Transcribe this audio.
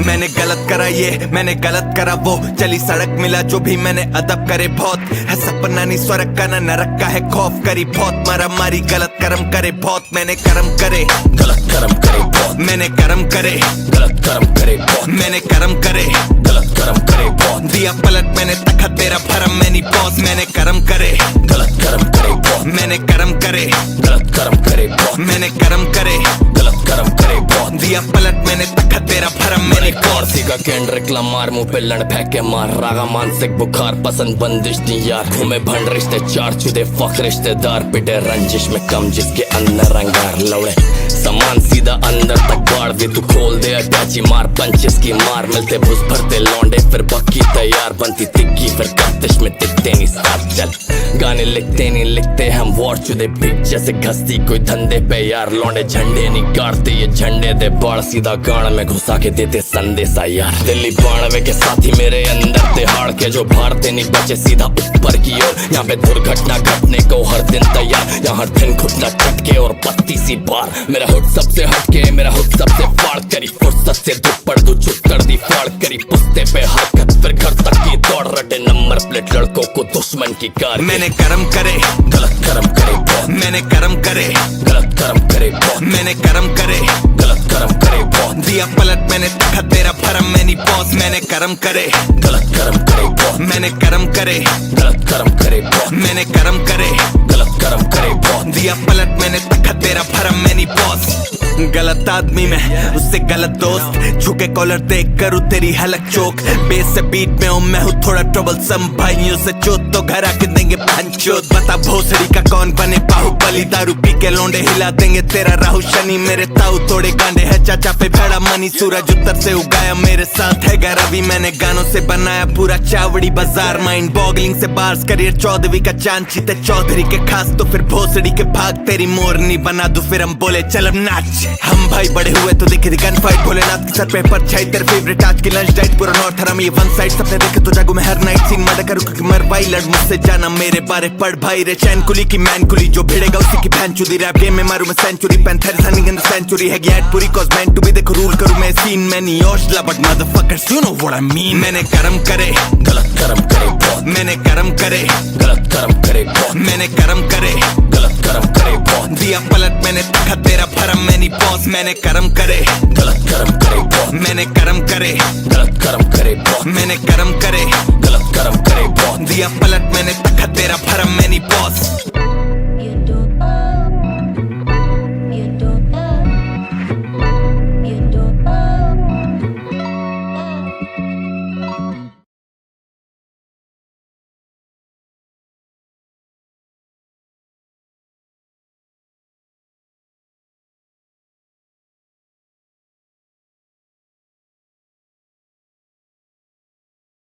मैंने गलत करा ये, मैंने गलत करा वो, चली सड़क मिला जो भी मैंने अदब करे बहुत। है सपना नहीं स्वर्ग का ना नरक का है खौफ, करी बहुत मारा मारी गलत कर्म करे बहुत। मैंने कर्म करे गलत कर्म करे बहुत, मैंने कर्म करे गलत कर्म करे बहुत, मैंने कर्म करे गलत कर्म करे बहुत, दिया पलट मैंने तखत तेरा भरम मैंने बॉस। मैंने कर्म करे गलत कर्म करे बहुत, मैंने कर्म करे गलत कर्म करे बहुत, मैंने कर्म करे गलत कर्म करे बहुत, दिया पलट मैंने तखत तेरा भरम मैंने बॉस। का केंड्रिक लमार मुंह पे लड़ फेंक के मार, रागा मानसिक बुखार पसंद बंदिश नहीं यार, घूमे भंड रिश्ते चार चुदे फक रिश्तेदार, पिटे रंजिश में कम जिसके अंदर रंगार लौड़े सामान सीधा अंदर तक बाढ़ दे, तू खोल दे अटैची मार पंचेस की मार, मिलते भुस भरते लौंडे फिर बक्की तैयार बनती तिक्की फिर कत्तिश में टिकते नहीं साथ चल, गाने लिखते नहीं लिखते हम वॉर चुदे बिग जैसे घसती कोई धंधे पे यार, लौंडे झंडे नहीं गाड़ते ये झंडे दे बाढ़, सीधा गाड़ में घुसा के देते संदेशा यार, दिल्ली बाणवे के साथी मेरे अंदर तिहाड़ के जो भारते नहीं बचे सीधा ऊपर की ओर, यहाँ पे दुर्घटना घटने को हर दिन तैयार, यहाँ हर दिन घुटना चटके और 32 बार, मेरा हुड सबसे हटके मेरा हुड सबसे फाड़ करी, फुर्सत से दुपड़ दू चुप कर दी फाड़ करी, पुस्ते पे हरकत फिर घर तक की दौड़, रटे नंबर प्लेट लड़कों को दुश्मन की कार। मैंने कर्म करे गलत कर्म करे बहुत, मैंने कर्म करे गलत कर्म करे बहुत, मैंने कर्म करे गलत कर्म करे बहुत, दिया पलट मैंने तखत तेरा भरम मैंने बॉस। मैंने कर्म करे गलत कर्म करे बहुत, मैंने कर्म करे गलत कर्म करे बहुत, मैंने कर्म करे गलत कर्म करे बहुत, दिया पलट मैंने तखत तेरा भरम मैंने बॉस। गलत आदमी में उससे गलत दोस्त, झुके कॉलर देख करूँ तेरी हलक चोक, बेस से बीट में हूँ मैं हूँ थोड़ा ट्रबल सम, भाइयों से चोट तो घर आके देंगे पंचोत, बता भोसड़ी का कौन बने बाहुबली, दारू पी के लौंडे हिला देंगे तेरा राहु शनि, मेरे ताऊ थोड़े गांडे है चाचा पे भेड़ा मनी, सूरज उत्तर से उगाया मेरे साथ है रवि, मैंने गानों से बनाया पूरा चावड़ी बाजार, माइंड बॉगलिंग से बार्स करियर 14वीं का चांद चीते चौधरी के खास, तो फिर भोसड़ी के भाग तेरी मोरनी बना दो, फिर हम बोले चल अब नाच, हम भाई बड़े हुए तो देखे थी गन फाइट, भोलेनाथ की सर पे परछाई, तेरे फेवरेट आज की लंच डाइट पूरा नॉर्थ हराम ये वन साइड, सबने देखे तो जागू मैं हर नाइट सीन मर्डर करूँ क्योंकि मर भाई लड़ मुझसे जाना मेरे बारे पढ़ भाई रे, चैन कुली की मैन कुली जो भिड़ेगा उसी की बहन चुदी, रैप गेम में मारू मैं century, panther running in the century है गैट पूरी कॉज मैन टू बी, देखो रूल करूँ मैं सीन मैं नहीं ओशला but motherfuckers you know what I mean. मैंने कर्म करे गलत कर्म करे बहुत, मैंने कर्म करे गलत कर्म करे बहुत, मैंने कर्म करे गलत कर्म करे बहुत, दिया पलट मैंने तखत तेरा भरम मैंने बॉस। मैंने कर्म करे गलत कर्म करे बहुत, मैंने कर्म करे गलत कर्म करे बहुत, मैंने कर्म करे गलत कर्म करे बहुत, दिया पलट मैंने तखत तेरा भरम मैंने बॉस।